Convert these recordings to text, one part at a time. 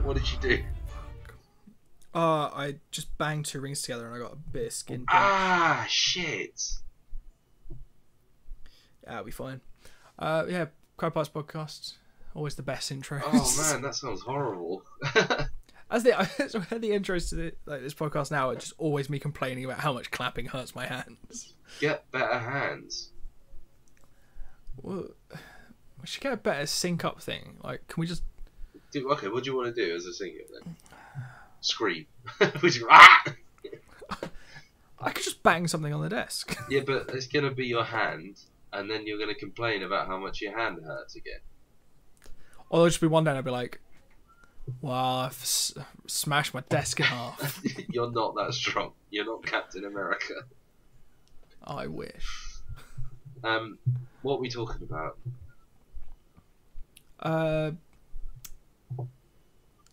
What did you do? I just banged 2 rings together and I got a bit of skin pinch. Ah, shit. That'll be fine. Yeah, Crab Pies podcast. Always the best intros. Oh man, that sounds horrible. As the intros to this podcast now, it's just always me complaining about how much clapping hurts my hands. Get better hands. Well, we should get a better sync up thing. Like, can we just... Okay, what do you want to do as a singer then? Scream. We just, ah! I could just bang something on the desk. Yeah, but it's going to be your hand, and then you're going to complain about how much your hand hurts again. Or there'll just be one day and I'll be like, well, I've smashed my desk in half. You're not that strong. You're not Captain America. I wish. What are we talking about?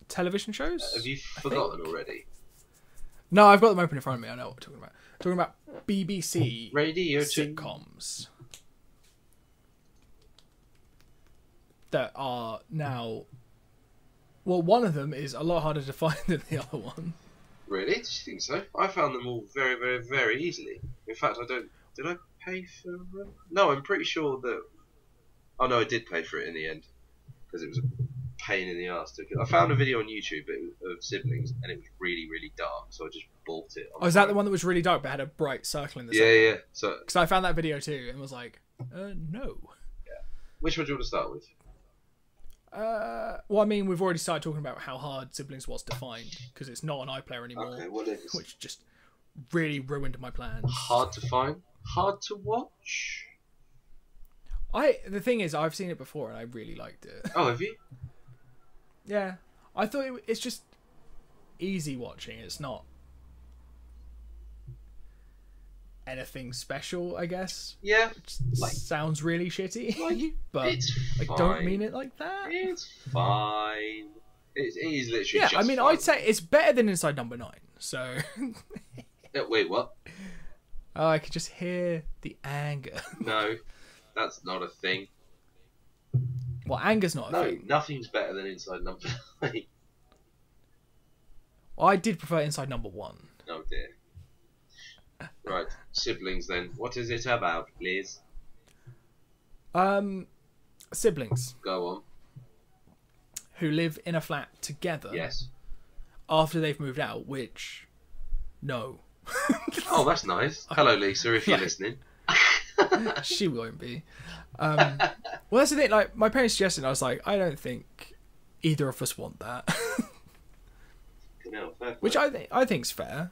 Television shows? Have you forgotten already? No, I've got them open in front of me. I know what we're talking about. Talking about BBC Radio sitcoms that are now... Well, one of them is a lot harder to find than the other one. Really? Did you think so? I found them all very, very, very easily. In fact, I don't... Did I pay for them? No, I'm pretty sure that... Oh no, I did pay for it in the end. Because it was a pain in the arse. I found a video on YouTube of Siblings, and it was really, really dark, so I just bought it. Oh, is that the one that was really dark but had a bright circle in the center? Yeah, yeah. So, because I found that video too, and was like, no. Yeah. Which one do you want to start with? Well, I mean, we've already started talking about how hard Siblings was to find, because it's not on iPlayer anymore. Okay, what is? Which just really ruined my plans. Hard to find? Hard to watch? The thing is, I've seen it before and I really liked it. Oh, have you? Yeah. I thought it's just easy watching. It's not anything special, I guess. Yeah. Like, sounds really shitty. Like, but it's I fine. don't mean it like that. It's fine. It is literally yeah, just I mean, fun. I'd say it's better than Inside Number 9. So... Wait, what? Oh, I could just hear the anger. No, that's not a thing. Well, anger's not a thing. No, nothing's better than Inside Number 9. Well, I did prefer Inside Number 1. Oh dear. Right, Siblings then. What is it about, please? Siblings Go on. who live in a flat together. Yes. After they've moved out, which... No. Oh, that's nice. Hello, Lisa, if you're listening. She won't be. Well, that's the thing. Like, my parents suggested, and I was like, I don't think either of us want that. No, fair Which play. I think's fair.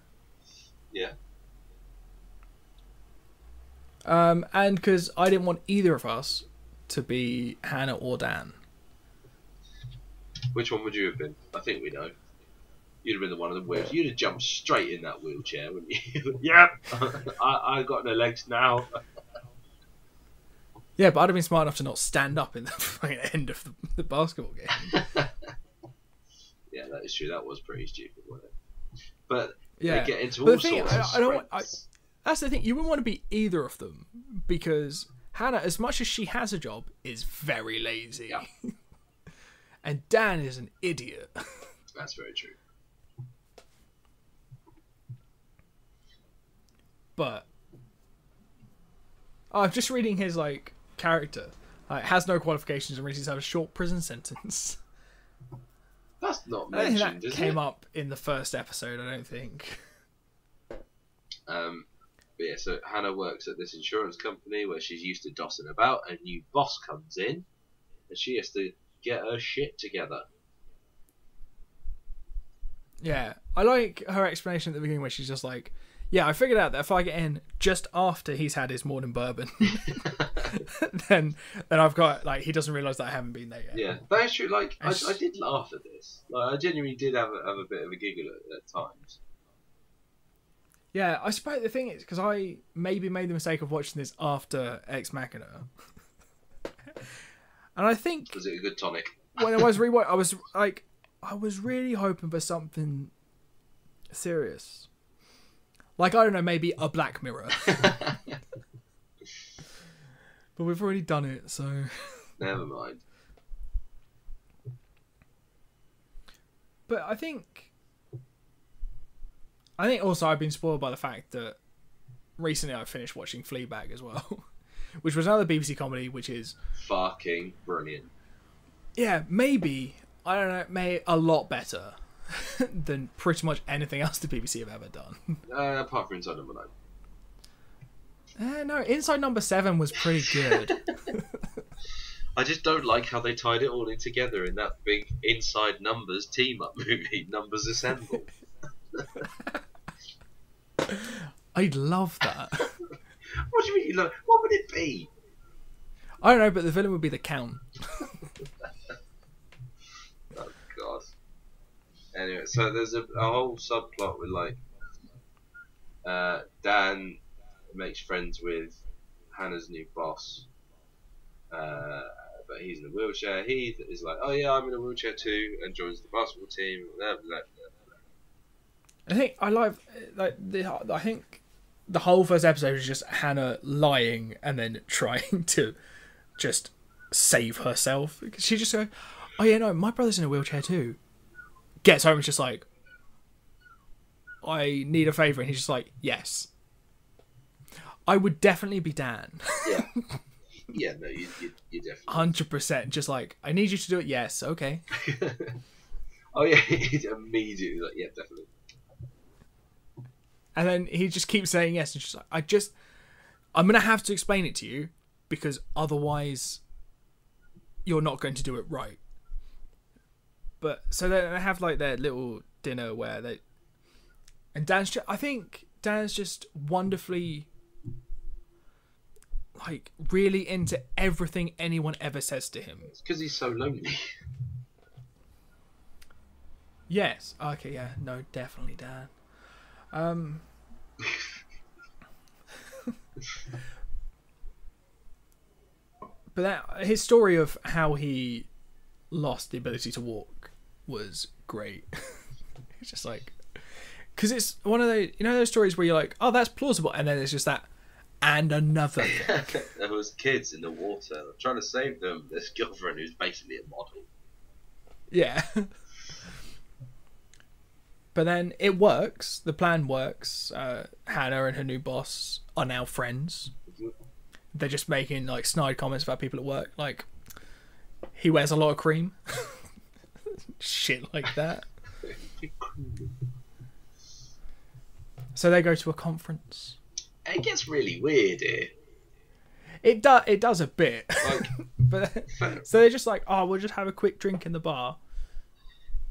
Yeah. And because I didn't want either of us to be Hannah or Dan. Which one would you have been? I think we know. You'd have been the one of the wheels. You'd have jumped straight in that wheelchair, wouldn't you? Yep. I got no legs now. Yeah, but I'd have been smart enough to not stand up in the fucking end of the basketball game. Yeah, that is true. That was pretty stupid, wasn't it? But Yeah. they get into But all the thing, sorts of I don't. strengths. That's the thing. You wouldn't want to be either of them because Hannah, as much as she has a job, is very lazy. Yeah. And Dan is an idiot. That's very true. But I'm just reading his like character. Has no qualifications and recently had a short prison sentence. That's not I don't think mentioned, that is came it? up in the first episode. I don't think. But yeah, so Hannah works at this insurance company where she's used to dossing about. A new boss comes in, and she has to get her shit together. Yeah, I like her explanation at the beginning where she's just like, "Yeah, I figured out that if I get in just after he's had his morning bourbon, then I've got like he doesn't realise that I haven't been there yet." Yeah, that's true. Like I did laugh at this. Like I genuinely did have a bit of a giggle at times. Yeah, I suppose the thing is because I maybe made the mistake of watching this after Ex Machina, and I think Was it a good tonic? when I was rewatching, I was really hoping for something serious, like I don't know, maybe a Black Mirror, but we've already done it, so Never mind. But I think also I've been spoiled by the fact that recently I finished watching Fleabag as well, which was another BBC comedy, which is fucking brilliant. Yeah, maybe, I don't know, a lot better than pretty much anything else the BBC have ever done. Apart from Inside Number 9. No, Inside Number 7 was pretty good. I just don't like how they tied it all in together in that big Inside Numbers team-up movie, Numbers Assemble. I'd love that. What do you mean you love? What would it be? I don't know, but the villain would be the Count. Oh god. Anyway, so there's a whole subplot with like Dan makes friends with Hannah's new boss, but he's in a wheelchair. Heath is like, oh yeah, I'm in a wheelchair too, and joins the basketball team. Blah, blah, blah, blah. I think I think the whole first episode is just Hannah lying and then trying to just save herself. Because she just goes, oh yeah, no, my brother's in a wheelchair too. Gets home and just like, I need a favour, and he's just like, yes. I would definitely be Dan. Yeah. Yeah, no, you definitely 100%. Just like, I need you to do it. Yes, okay. Oh yeah, he's immediately like, yeah, definitely. And then he just keeps saying yes, and just like, I'm gonna have to explain it to you because otherwise, you're not going to do it right. But so then they have like their little dinner where I think Dan's just wonderfully, like, really into everything anyone ever says to him. It's because he's so lonely. Yes. Okay. Yeah. No. Definitely, Dan. But his story of how he lost the ability to walk was great. It's just like, because it's one of those stories where you're like, oh, that's plausible, and then it's just that and another thing. There was kids in the water. I'm trying to save them. This girlfriend who's basically a model. Yeah. But then it works. The plan works. Hannah and her new boss are now friends. They're just making like snide comments about people at work, like he wears a lot of cream. Shit like that. So they go to a conference. It gets really weird here. It does a bit. Like, but so they're just like, oh, we'll just have a quick drink in the bar.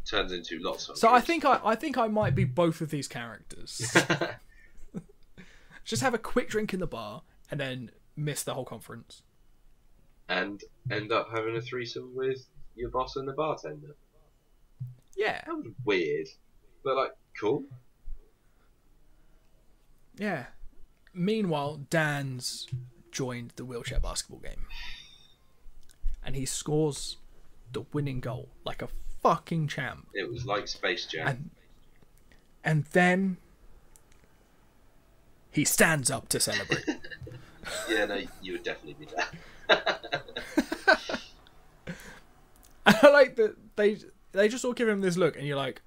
Turns into lots of. So drinks. I think I might be both of these characters. Just have a quick drink in the bar and then miss the whole conference. And end up having a threesome with your boss and the bartender. Yeah. That was weird, but like cool. Yeah. Meanwhile, Dan's joined the wheelchair basketball game. And he scores the winning goal like a fucking champ. It was like Space Jam. And then he stands up to celebrate. Yeah, no, you would definitely be that. I like that they just all give him this look, and you're like,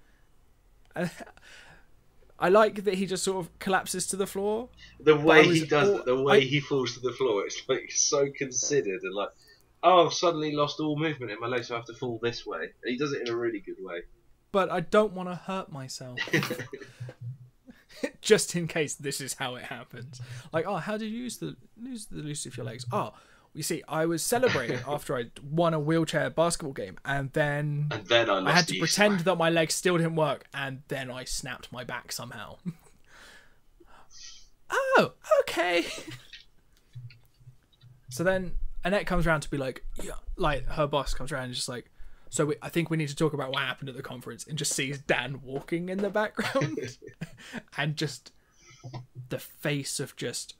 I like that he just sort of collapses to the floor. The way he does, the way he falls to the floor, it's like so considered and like, oh, I've suddenly lost all movement in my legs, so I have to fall this way. And he does it in a really good way. But I don't want to hurt myself. Just in case this is how it happens. Like, oh, how did you lose the use of your legs? Oh, you see, I was celebrating after I won a wheelchair basketball game, and then I had to pretend that my legs still didn't work, and then I snapped my back somehow. Oh, okay. So then Annette comes around to be like, yeah, like her boss comes around and just like, so I think we need to talk about what happened at the conference, and just sees Dan walking in the background. And just the face of just,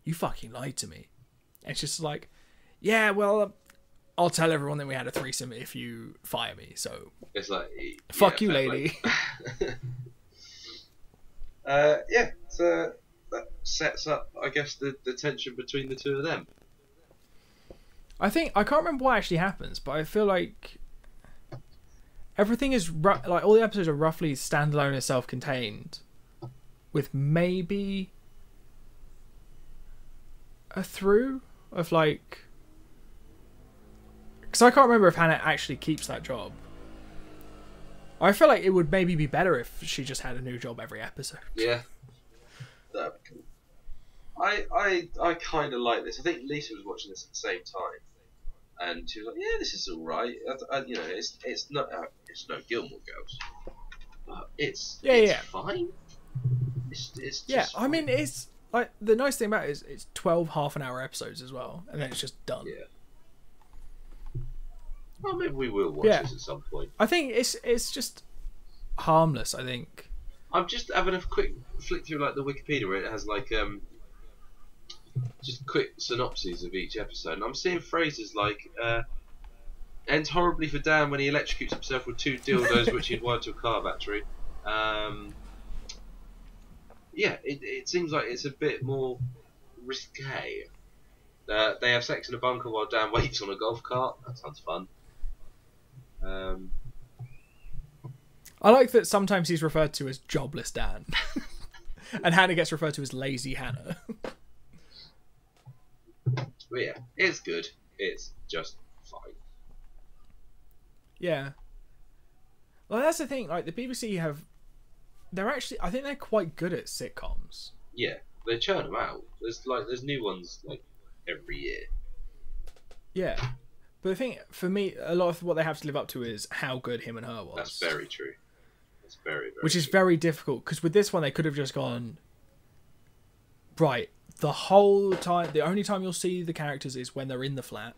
you fucking lied to me. And it's just like, yeah, well, I'll tell everyone that we had a threesome if you fire me. So it's like, fuck you, lady. Yeah, so that sets up, I guess, the tension between the two of them. I can't remember what actually happens, but I feel like everything is like all the episodes are roughly standalone and self-contained, with maybe a through of like, because I can't remember if Hannah actually keeps that job. I feel like it would maybe be better if she just had a new job every episode. Yeah, that'd be cool. I kind of like this. I think Lisa was watching this at the same time, and she was like, "Yeah, this is all right." You know, it's not no Gilmore Girls, but it's fine. It's just yeah. fine. I mean, it's like the nice thing about it is it's 12 half-an-hour episodes as well, and then it's just done. Yeah. Well, maybe we will watch this at some point. I think it's just harmless. I think. I'm just having a quick flick through like the Wikipedia where it has like just quick synopses of each episode, and I'm seeing phrases like ends horribly for Dan when he electrocutes himself with 2 dildos which he'd wired to a car battery. Yeah, it seems like it's a bit more risque. They have sex in a bunker while Dan waits on a golf cart. That sounds fun. I like that sometimes he's referred to as jobless Dan, and Hannah gets referred to as lazy Hannah. But yeah, it's good. It's just fine. Yeah. Well, that's the thing. Like the BBC they're actually, I think they're quite good at sitcoms. Yeah, they churn them out. There's new ones like every year. Yeah. But the thing, for me, a lot of what they have to live up to is how good Him and Her was. That's very true. That's very, very Which is true. very difficult, because with this one, they could have just gone, right, the whole time, the only time you'll see the characters is when they're in the flat,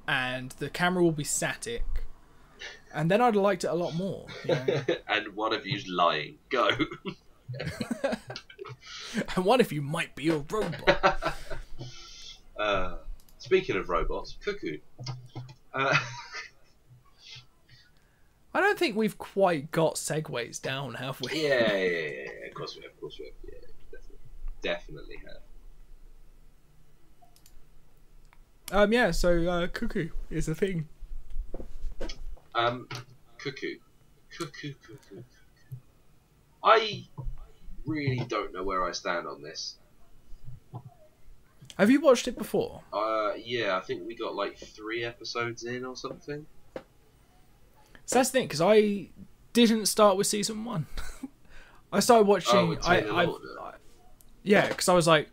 and the camera will be static, and then I'd have liked it a lot more. You know? And one of you's lying. Go. And one of you might be a robot. Speaking of robots, Cuckoo. I don't think we've quite got segues down, have we? Yeah. Of course we have. Yeah, definitely have. Yeah. So Cuckoo is a thing. Cuckoo. I really don't know where I stand on this. Have you watched it before? Yeah, I think we got like 3 episodes in or something. So that's the thing, because I didn't start with season 1. I started watching. Yeah, because I was like,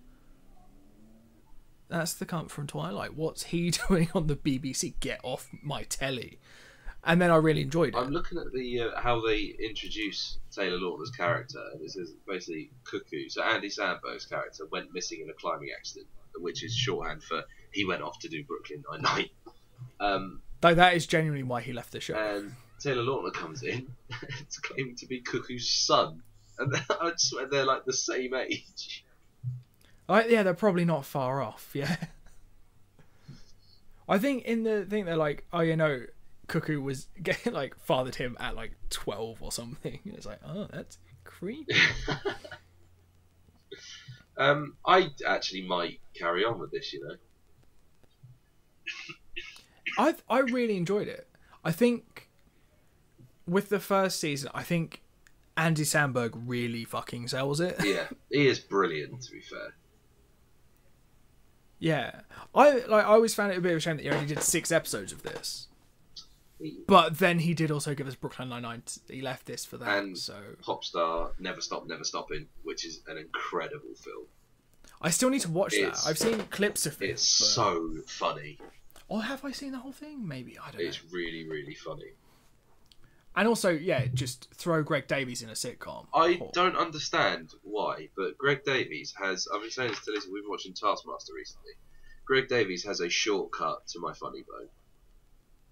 that's the cunt from Twilight. What's he doing on the BBC? Get off my telly. And then I really enjoyed it. I'm looking at the how they introduce Taylor Lautner's character, and it says basically Cuckoo. So Andy Samberg's character went missing in a climbing accident, which is shorthand for he went off to do Brooklyn Nine-Nine. Though that is genuinely why he left the show. And Taylor Lautner comes in, it's claiming to be Cuckoo's son, and I swear they're like the same age. Yeah, they're probably not far off. Yeah, I think in the thing they're like, oh, you know, Cuckoo was getting like fathered him at like 12 or something. It's like, oh, that's creepy. I actually might carry on with this, you know. I really enjoyed it. I think with the first season, I think Andy Samberg really fucking sells it. Yeah, he is brilliant, to be fair. Yeah, I always found it a bit of a shame that he only did 6 episodes of this. But then he did also give us Brooklyn Nine-Nine. He left this for that. And so Popstar, Never Stop, Never Stopping, which is an incredible film. I still need to watch that. I've seen clips of it. It's so funny. Or have I seen the whole thing? Maybe, I don't know. It's really, really funny. And also, yeah, just throw Greg Davies in a sitcom. I don't understand why, but Greg Davies has... I've been saying this to Lisa, we've been watching Taskmaster recently. Greg Davies has a shortcut to my funny bone.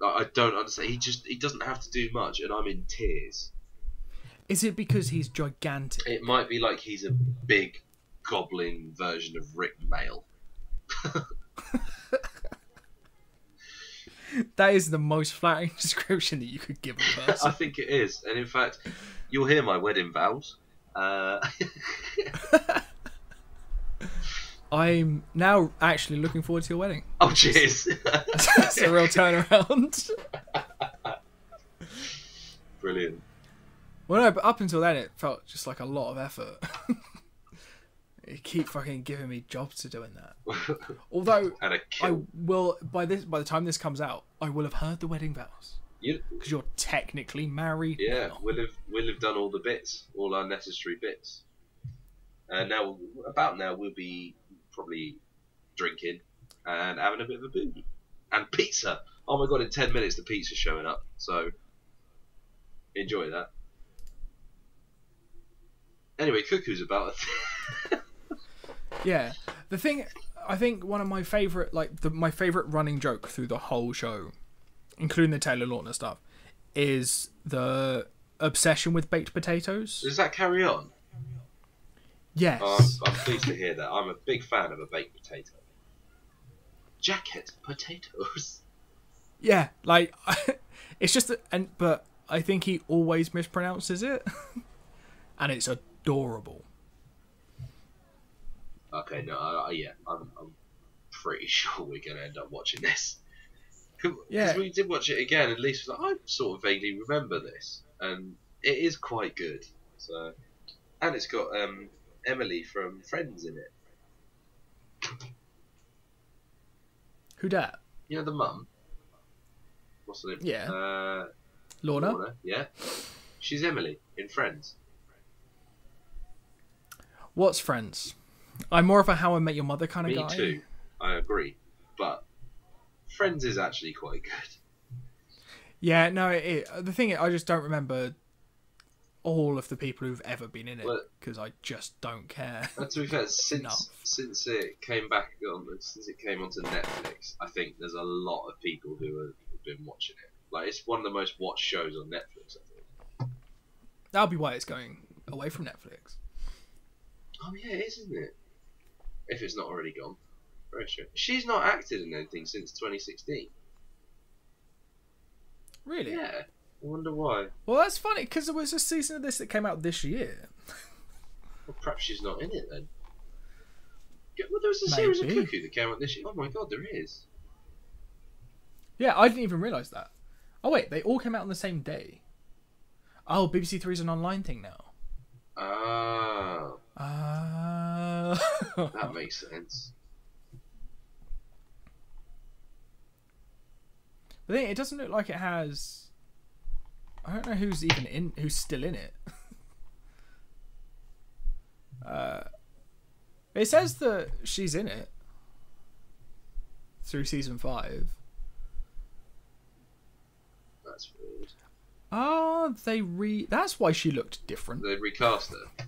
I don't understand. He doesn't have to do much, and I'm in tears. Is it because he's gigantic? It might be like he's a big goblin version of Rick Mail. That is the most flattering description that you could give a person. I think it is, and in fact, you'll hear my wedding vows. I'm now actually looking forward to your wedding. Oh, cheers! That's a real turnaround. brilliant. Well, no, but up until then, it felt just like a lot of effort. You keep fucking giving me jobs to doing that. Although And a I kill. will by the time this comes out, I will have heard the wedding vows You, because you're technically married. yeah, now. we'll have done all the bits, all our necessary bits. Now we'll be probably drinking and having a bit of a booty and pizza. Oh my god! In 10 minutes, the pizza's showing up. So enjoy that. Anyway, Cuckoo's about. Yeah, the thing I think one of my favorite, my favorite running joke through the whole show, including the Taylor Lautner stuff, is the obsession with baked potatoes. Does that carry on? Yes. I'm pleased to hear that. I'm a big fan of a baked potato. Jacket potatoes. Yeah, like it's just but I think he always mispronounces it, and it's adorable. Okay, no, yeah, I'm pretty sure we're gonna end up watching this. Yeah. Because we did watch it again, and Lisa was like, I sort of vaguely remember this, and it is quite good. So, and it's got Emily from Friends in it. Who dat? You know the mum. What's her name? Yeah. Lorna? Yeah. She's Emily in Friends. What's Friends? I'm more of a How I Met Your Mother kind of Me guy. too. I agree, but Friends is actually quite good. Yeah, no, the thing is, I just don't remember all of the people who've ever been in it because I just don't care. And to be fair, since it came onto Netflix, I think there's a lot of people who have been watching it. Like, it's one of the most watched shows on Netflix, I think. That'll be why it's going away from Netflix. Oh yeah, it is, isn't it? If it's not already gone. Very true. She's not acted in anything since 2016. Really? Yeah. I wonder why. Well, that's funny because there was a season of this that came out this year. Well, perhaps she's not in it then. Yeah, well, there was a series of Cuckoo that came out this year. Oh my god, there is. Yeah, I didn't even realise that. Oh wait, they all came out on the same day. Oh, BBC Three is an online thing now. Oh. That makes sense. But then it doesn't look like it has. I don't know who's still in it. It says that she's in it through season 5. That's weird. Oh, that's why she looked different. They recast her.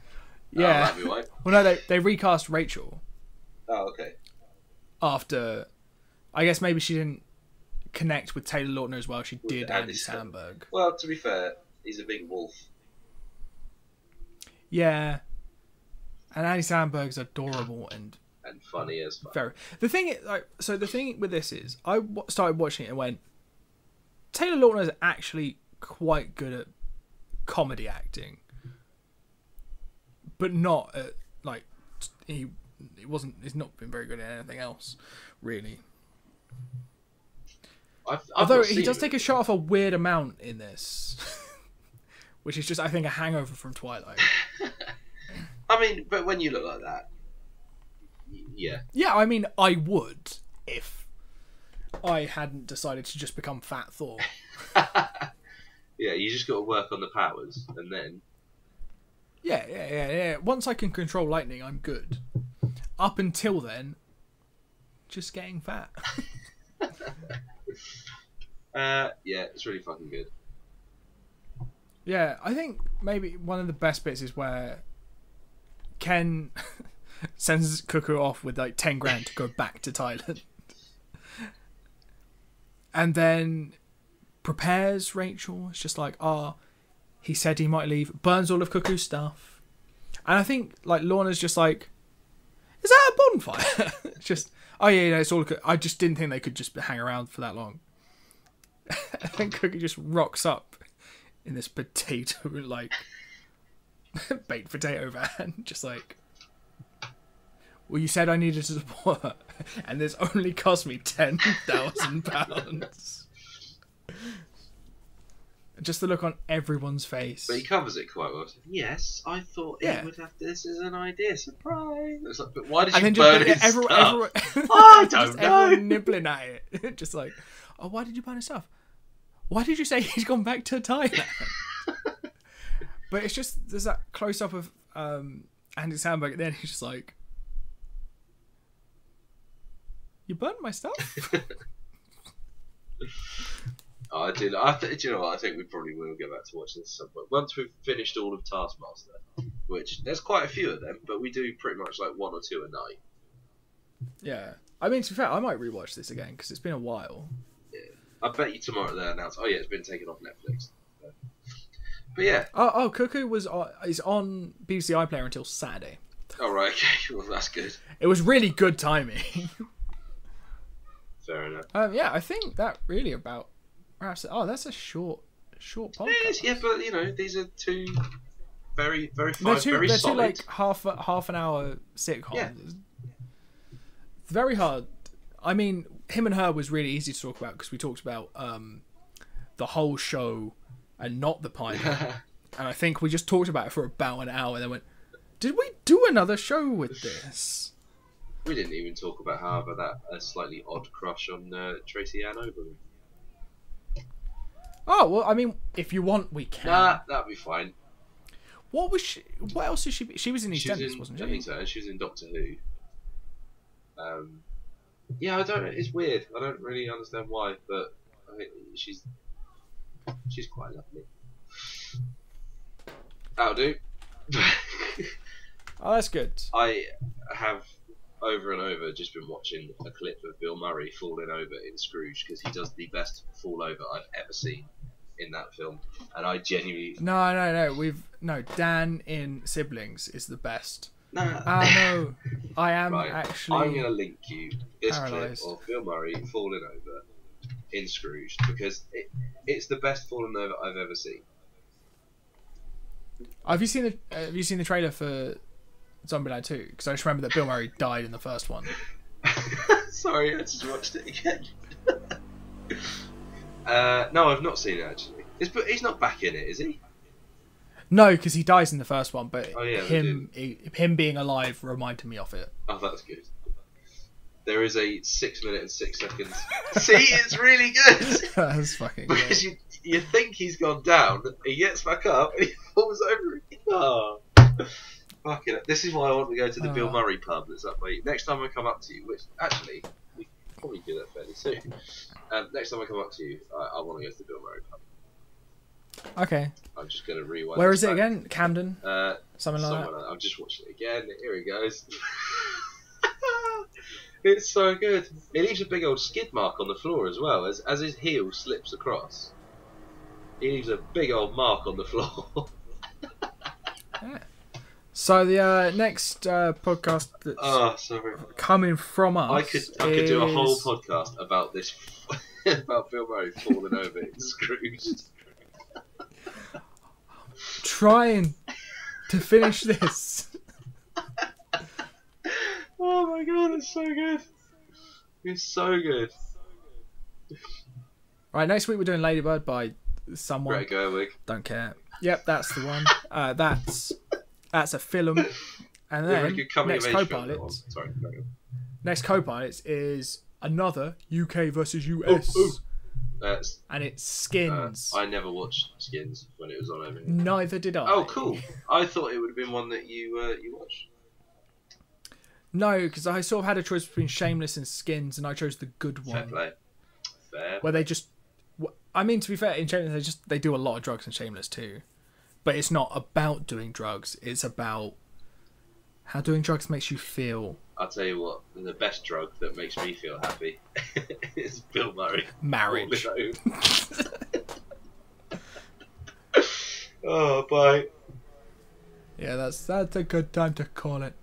Yeah. Oh, that'd be right. Well, no, they recast Rachel Oh, okay. after. I guess maybe she didn't connect with Taylor Lautner as well. She With did Andy Andy Samberg. Well, to be fair, he's a big wolf. Yeah. And Andy Samberg's adorable and funny as fuck. very. The thing with this is, I started watching it and went, Taylor Lautner is actually quite good at comedy acting, but not at he's not been very good at anything else, really. Although he does take a shot off a weird amount in this, which is just, I think, a hangover from Twilight. I mean, but when you look like that, yeah. Yeah, I mean, I would if I hadn't decided to just become Fat Thor. Yeah, you just got to work on the powers, and then. Yeah. Once I can control lightning, I'm good. Up until then, just getting fat. Yeah, it's really fucking good. Yeah, I think maybe one of the best bits is where Ken sends Cuckoo off with 10 grand to go back to Thailand. And then prepares Rachel. It's just he said he might leave. Burns all of Cuckoo's stuff. And I think Lorna's just is that a bonfire? It's just, oh yeah, it's all. I just didn't think they could just hang around for that long. I think Cookie just rocks up in this potato baked potato van, just well, you said I needed support, and this only cost me £10,000. Just the look on everyone's face. But he covers it quite well. Yes, I thought Yeah. it would have this as an idea. Surprise! It's like, but why did And you then burn his everyone, stuff? everyone, I just don't know. everyone nibbling at it. Just like, oh, why did you burn his stuff? Why did you say he's gone back to Thailand? But it's just, there's that close up of Andy Samberg, and then he's just like, you burnt my stuff? Oh, do you know what? I think we probably will go back to watching this at some point. Once we've finished all of Taskmaster, which there's quite a few of them, but we do pretty much like 1 or 2 a night. Yeah. I mean, to be fair, I might rewatch this again because it's been a while. Yeah. I bet you tomorrow they'll announce, oh yeah, it's been taken off Netflix. But yeah. Oh, Cuckoo is on BBC iPlayer until Saturday. Oh, right, okay. Well, that's good. It was really good timing. Fair enough. Yeah, I think that really about wraps it. Oh, that's a short podcast. It is, yeah, but you know, these are 2 very, very fine, They're two solid. like half an hour sitcoms. Yeah. It's very hard. I mean, Him and Her was really easy to talk about because we talked about the whole show and not the pilot. And I think we just talked about it for about an hour and then went, did we do another show with this? We didn't even talk about how about that a slightly odd crush on Tracy Ann Oberlin. Oh, well, I mean, if you want, we can. Nah, that'd be fine. What was she? What else is she? She was in EastEnders, wasn't she? I think so. And she was in Doctor Who. Yeah, I don't know. It's weird. I don't really understand why, but I think she's quite lovely. That'll do. Oh, that's good. I have over and over just been watching a clip of Bill Murray falling over in Scrooge because he does the best fall over I've ever seen in that film, and I genuinely No. Dan in Siblings is the best. no. No, I am Right, actually. I'm gonna link you this paralysed. clip of Bill Murray falling over in Scrooge because it's the best falling over I've ever seen. Have you seen the trailer for Zombieland 2? Because I just remember that Bill Murray died in the first one. Sorry, I just watched it again. No, I've not seen it actually. He's not back in it, is he? No, because he dies in the first one, but Oh, yeah, him being alive reminded me of it. Oh, that's good. There is a 6 minute and 6 seconds. See, it's really good. That's fucking good. Because you think he's gone down, he gets back up, and he falls over. Oh. Fucking it. This is why I want to go to the Bill Murray pub that's up by. Next time I come up to you, which actually we can probably do that fairly soon. Next time I come up to you, I want to go to the Bill Murray pub. Okay. I'm just going to rewind. Where is it again? Camden? Something like that? I'm just watching it again. Here he goes. It's so good. It leaves a big old skid mark on the floor as well, as his heel slips across. He leaves a big old mark on the floor. Yeah. So the next podcast that's coming from us, I could do a whole podcast about this, about Bill Murray falling over in Scrooge. Trying to finish this. Oh my god, it's so good. It's so good. Right, next week we're doing Ladybird by someone. Greta Gerwig. Don't care. Yep, that's the one. That's a film. And Really then good coming next of age co-pilot. film. Sorry, carry on. Next co-pilot is another UK versus US. And it's Skins. I never watched Skins when it was on over here. Neither did I. Oh, cool. I thought it would have been one that you watched. No, because I sort of had a choice between Shameless and Skins, and I chose the good one. Fair play. Fair. Where they just, I mean, to be fair, in Shameless they do a lot of drugs in Shameless too, but it's not about doing drugs. It's about how doing drugs makes you feel. I'll tell you what, the best drug that makes me feel happy is Bill Murray. Marriage. Oh, bye. Yeah, that's a good time to call it.